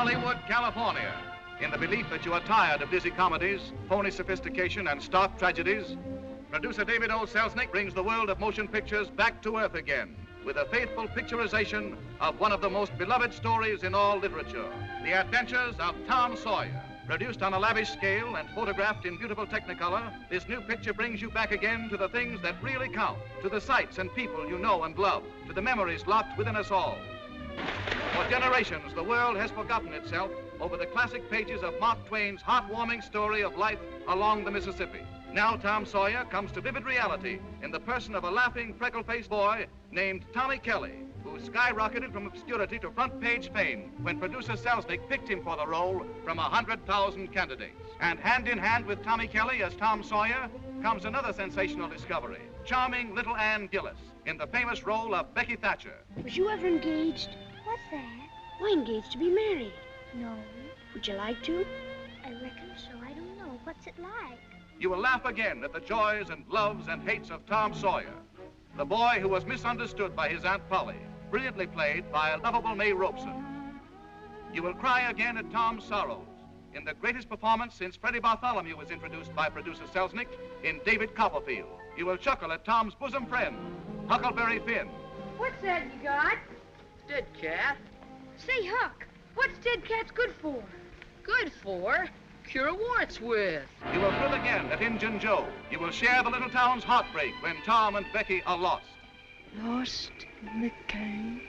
Hollywood, California. In the belief that you are tired of dizzy comedies, phony sophistication, and stark tragedies, producer David O. Selznick brings the world of motion pictures back to earth again with a faithful picturization of one of the most beloved stories in all literature, The Adventures of Tom Sawyer. Produced on a lavish scale and photographed in beautiful Technicolor, this new picture brings you back again to the things that really count, to the sights and people you know and love, to the memories locked within us all. For generations, the world has forgotten itself over the classic pages of Mark Twain's heartwarming story of life along the Mississippi. Now Tom Sawyer comes to vivid reality in the person of a laughing, freckle-faced boy named Tommy Kelly, who skyrocketed from obscurity to front-page fame when producer Selznick picked him for the role from 100,000 candidates. And hand in hand with Tommy Kelly as Tom Sawyer comes another sensational discovery, charming little Ann Gillis in the famous role of Becky Thatcher. Was you ever engaged? What's that? Why, engaged to be married. No. Would you like to? I reckon so. I don't know. What's it like? You will laugh again at the joys and loves and hates of Tom Sawyer, the boy who was misunderstood by his Aunt Polly, brilliantly played by a lovable May Robeson. You will cry again at Tom's sorrows in the greatest performance since Freddie Bartholomew was introduced by producer Selznick in David Copperfield. You will chuckle at Tom's bosom friend, Huckleberry Finn. What's that you got? Dead cat. Say, Huck, what's dead cats good for? Good for? Cure warts with. You will thrill again at Injun Joe. You will share the little town's heartbreak when Tom and Becky are lost. Lost in the cave.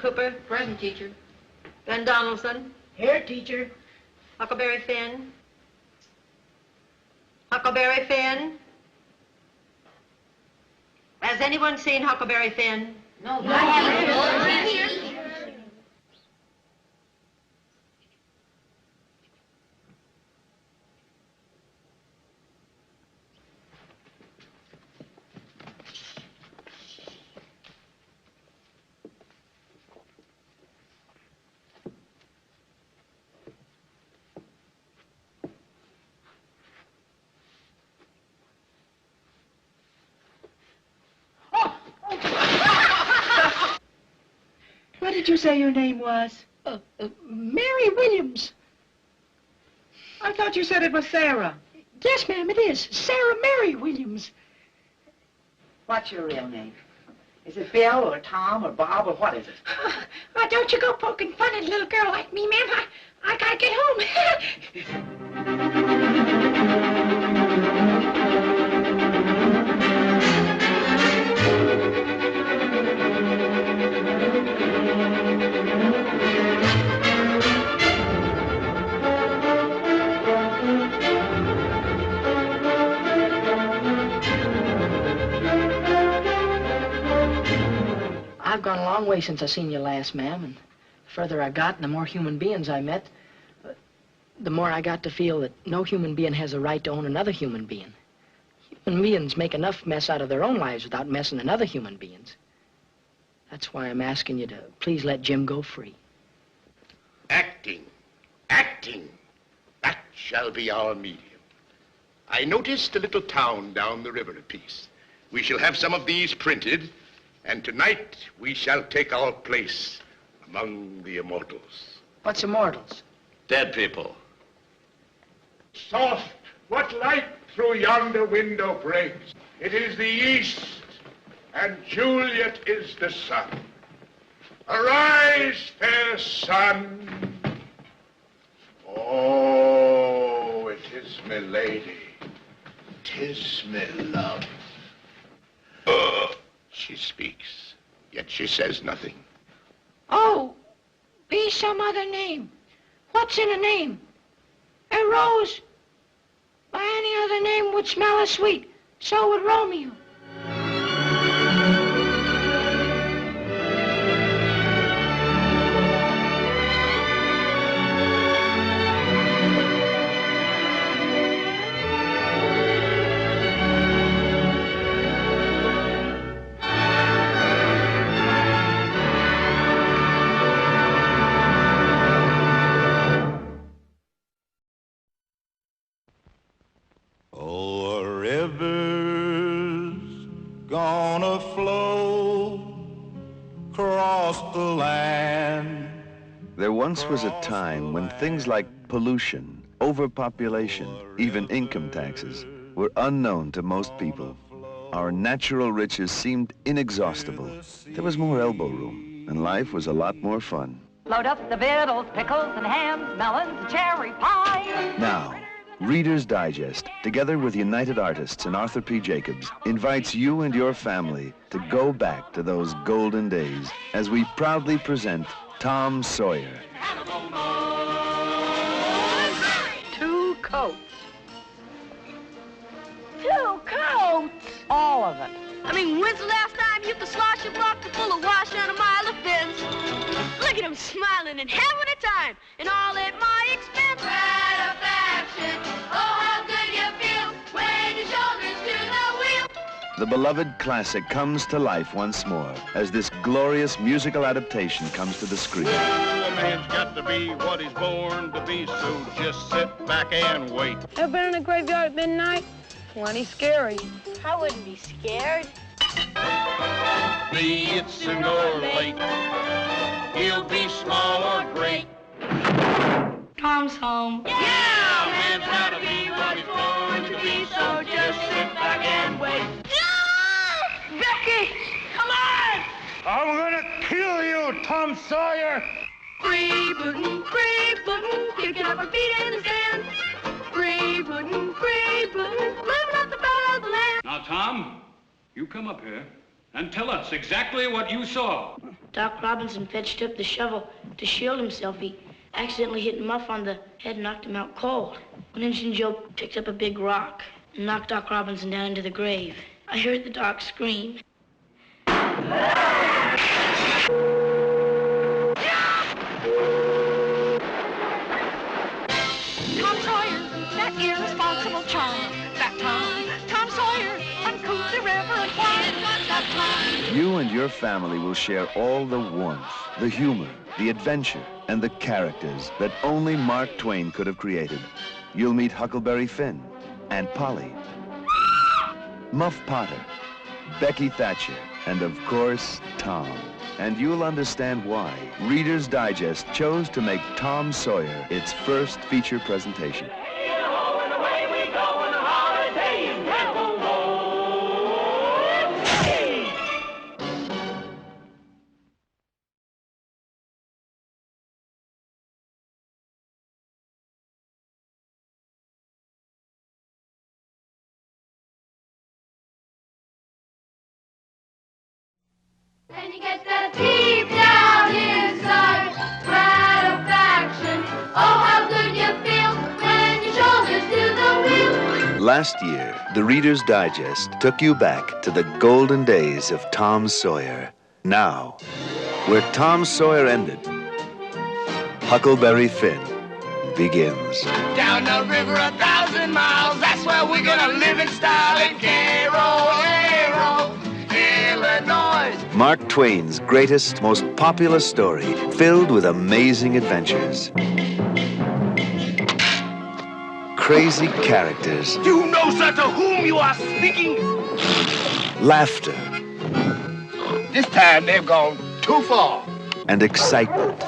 Cooper. Present, teacher. Ben Donaldson. Here, teacher. Huckleberry Finn. Huckleberry Finn. Has anyone seen Huckleberry Finn? No. What did you say your name was? Mary Williams. I thought you said it was Sarah. Yes, ma'am, it is. Sarah Mary Williams. What's your real name? Is it Bill or Tom or Bob or what is it? Don't you go poking fun at a little girl like me, ma'am. I gotta get home. I've gone a long way since I seen you last, ma'am, and the further I got and the more human beings I met, the more I got to feel that no human being has a right to own another human being. Human beings make enough mess out of their own lives without messing another human beings. That's why I'm asking you to please let Jim go free. Acting. Acting. That shall be our medium. I noticed a little town down the river apiece. We shall have some of these printed, and tonight we shall take our place among the immortals. What's immortals? Dead people. Soft, what light through yonder window breaks? It is the east, and Juliet is the sun. Arise, fair sun. Oh, it is my lady. 'Tis my love. She speaks, yet she says nothing. Oh, be some other name. What's in a name? A rose. By any other name would smell as sweet. So would Romeo. Oh, a river's gonna flow across the land. There once was a time when things like pollution, overpopulation, even income taxes were unknown to most people. Our natural riches seemed inexhaustible. There was more elbow room, and life was a lot more fun. Load up the victuals, pickles and hams, melons, cherry pie. Now, Reader's Digest, together with United Artists and Arthur P. Jacobs, invites you and your family to go back to those golden days as we proudly present Tom Sawyer. Two coats. 2 coats! All of it. I mean, when's the last time you could slosh your block full of wash on a mile of fence? Look at him smiling and having a time, and all at my expense. Satisfaction, oh, how good you feel when your shoulders do the wheel. The beloved classic comes to life once more as this glorious musical adaptation comes to the screen. A man's got to be what he's born to be, so just sit back and wait. Ever been in a graveyard at midnight? Plenty scary. I wouldn't be scared. Be it single or late, he'll be small or great. Tom's home. Yeah, a man's got to be what he's born to be, so just sit back and wait. Becky, come on! I'm gonna kill you, Tom Sawyer! Freebootin', kicking up our feet in the sand. Freebootin', living up the bow of the land. Now, Tom, you come up here and tell us exactly what you saw. Doc Robinson fetched up the shovel to shield himself. He accidentally hit Muff on the head and knocked him out cold. When Injun Joe picked up a big rock and knocked Doc Robinson down into the grave. I heard the doc scream. Tom Sawyer, that irresponsible child. That Tom Sawyer, uncouth, irreverent, wild. You and your family will share all the warmth, the humor, the adventure, and the characters that only Mark Twain could have created. You'll meet Huckleberry Finn, Aunt Polly, Muff Potter, Becky Thatcher, and of course, Tom. And you'll understand why Reader's Digest chose to make Tom Sawyer its first feature presentation. And you get that deep down inside gratification. Oh, how good you feel when your shoulders do the wheel. Last year, the Reader's Digest took you back to the golden days of Tom Sawyer. Now, where Tom Sawyer ended, Huckleberry Finn begins. Down the river 1,000 miles, that's where we're gonna live in style in Cairo, Illinois. Mark Twain's greatest, most popular story, filled with amazing adventures. crazy characters. Do you know, sir, to whom you are speaking? Laughter. This time they've gone too far. And excitement.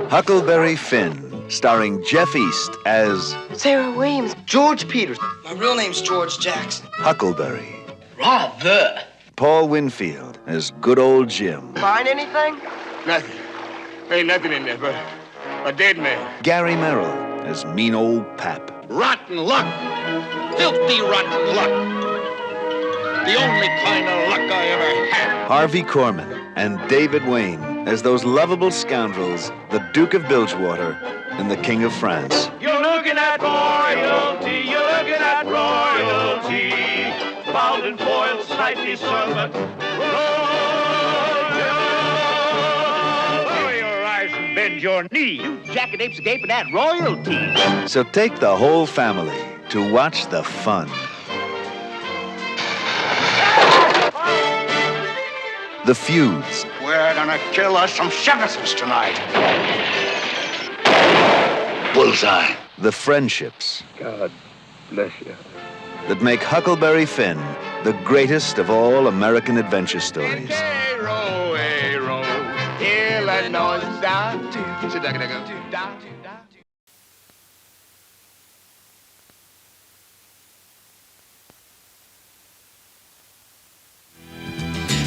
Huckleberry Finn, starring Jeff East as Sarah Williams. George Peters. My real name's George Jackson. Huckleberry. Rather. Paul Winfield as good old Jim. Find anything? Nothing. Ain't nothing in there but a dead man. Gary Merrill as mean old Pap. Rotten luck. Filthy rotten luck. The only kind of luck I ever had. Harvey Korman and David Wayne as those lovable scoundrels, the Duke of Bilgewater and the King of France. You're looking at royalty, you're looking at royalty. Bound and foiled, slightly servant. Lower your eyes and bend your knee. You jackanapes gaping at royalty. So take the whole family to watch the fun. The feuds. We're gonna kill us some Jeffersons tonight. Bullseye. The friendships. God bless you. That make Huckleberry Finn the greatest of all American adventure stories. Illinois down.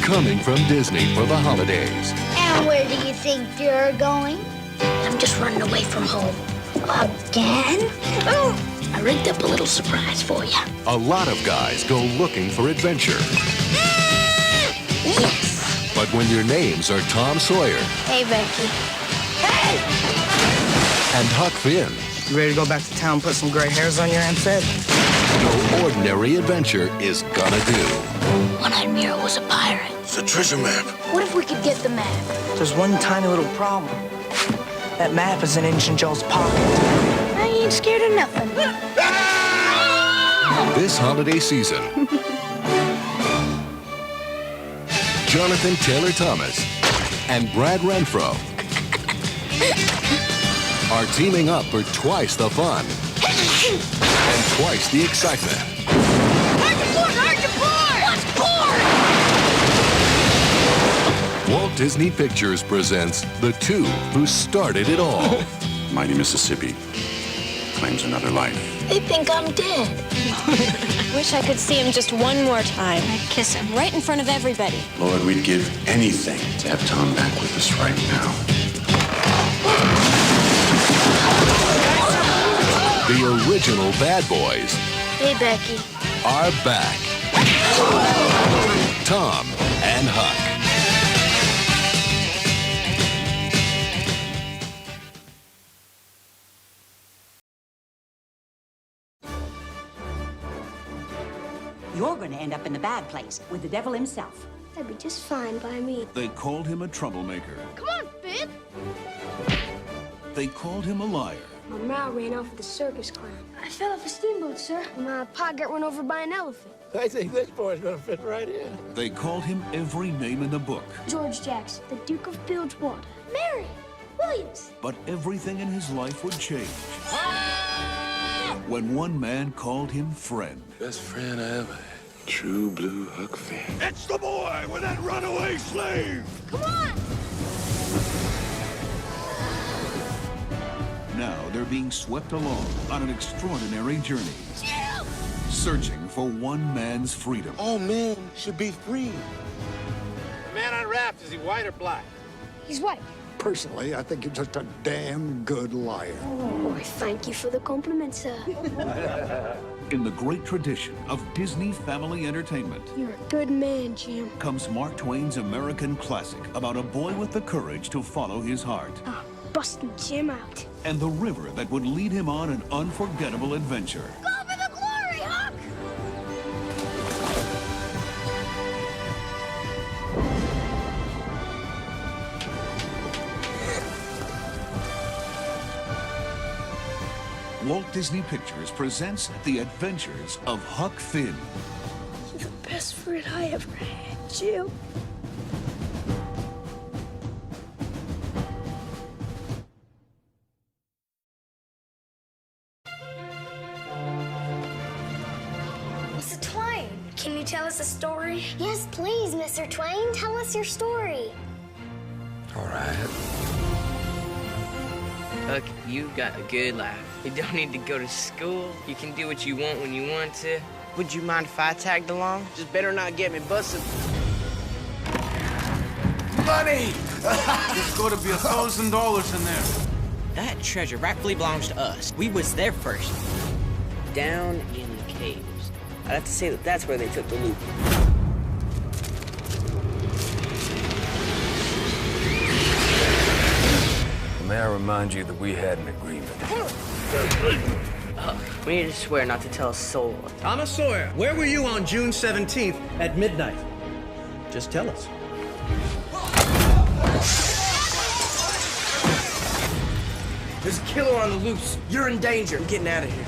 Coming from Disney for the holidays. And where do you think you're going? I'm just running away from home. Again? Oh, I rigged up a little surprise for you. A lot of guys go looking for adventure. Yes. But when your names are Tom Sawyer. Hey, Becky. Hey! And Huck Finn. You ready to go back to town, put some gray hairs on your Aunt Fed? No ordinary adventure is gonna do. One-Eyed Mira was a pirate. It's a treasure map. What if we could get the map? There's one tiny little problem. That map is in Injun Joe's pocket. I ain't scared of nothing. This holiday season, Jonathan Taylor Thomas and Brad Renfro are teaming up for twice the fun and twice the excitement. Walt Disney Pictures presents the two who started it all. Mighty Mississippi claims another life. They think I'm dead. Wish I could see him just one more time. I'd kiss him. Right in front of everybody. Lord, we'd give anything to have Tom back with us right now. The original Bad Boys Hey, Becky. are back. Tom and Huck. You're going to end up in the bad place with the devil himself. That'd be just fine by me. They called him a troublemaker. Come on, Finn. They called him a liar. My ma ran off with the circus clown. I fell off a steamboat, sir. My pa got run over by an elephant. I think this boy's gonna fit right in. They called him every name in the book. George Jackson, the Duke of Bilgewater. Mary Williams. But everything in his life would change when one man called him friend. Best friend I ever had. True blue Huck Finn. It's the boy with that runaway slave. Come on. Now they're being swept along on an extraordinary journey. Jill! Searching for one man's freedom. All men should be free. The man on raft, is he white or black? He's white. Personally, I think you're just a damn good liar. Oh, thank you for the compliment, sir. In the great tradition of Disney family entertainment You're a good man, Jim. comes Mark Twain's American classic about a boy with the courage to follow his heart Busting Jim out. and the river that would lead him on an unforgettable adventure. Go for the glory, Huck! Walt Disney Pictures presents The Adventures of Huck Finn. You're the best friend I ever had, Jim. Can you tell us a story? Yes, please, Mr. Twain. Tell us your story. All right. Look, you got a good life. You don't need to go to school. You can do what you want when you want to. Would you mind if I tagged along? Just better not get me busted. Money! There's got to be $1,000 in there. That treasure rightfully belongs to us. We was there first. Down in the caves. I'd have to say that that's where they took the loot. May I remind you that we had an agreement? We need to swear not to tell a soul. Thomas Sawyer, where were you on June 17th at midnight? Just tell us. There's a killer on the loose. You're in danger. I'm getting out of here.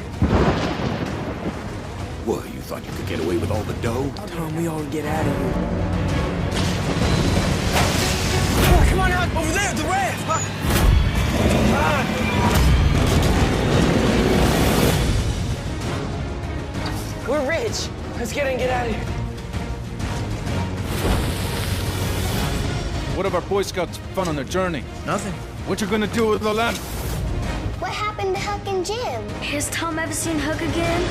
What, you thought you could get away with all the dough? Tom, we ought to get out of here. Oh, come on out! Over there, the raft! We're rich. Let's get in and get out of here. What have our Boy Scouts fun on their journey? Nothing. What you gonna do with the lamp? What happened to Huck and Jim? Has Tom ever seen Huck again?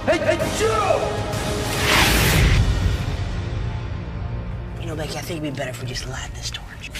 Hey, Joe! You know, Becky, I think it'd be better if we just light this torch.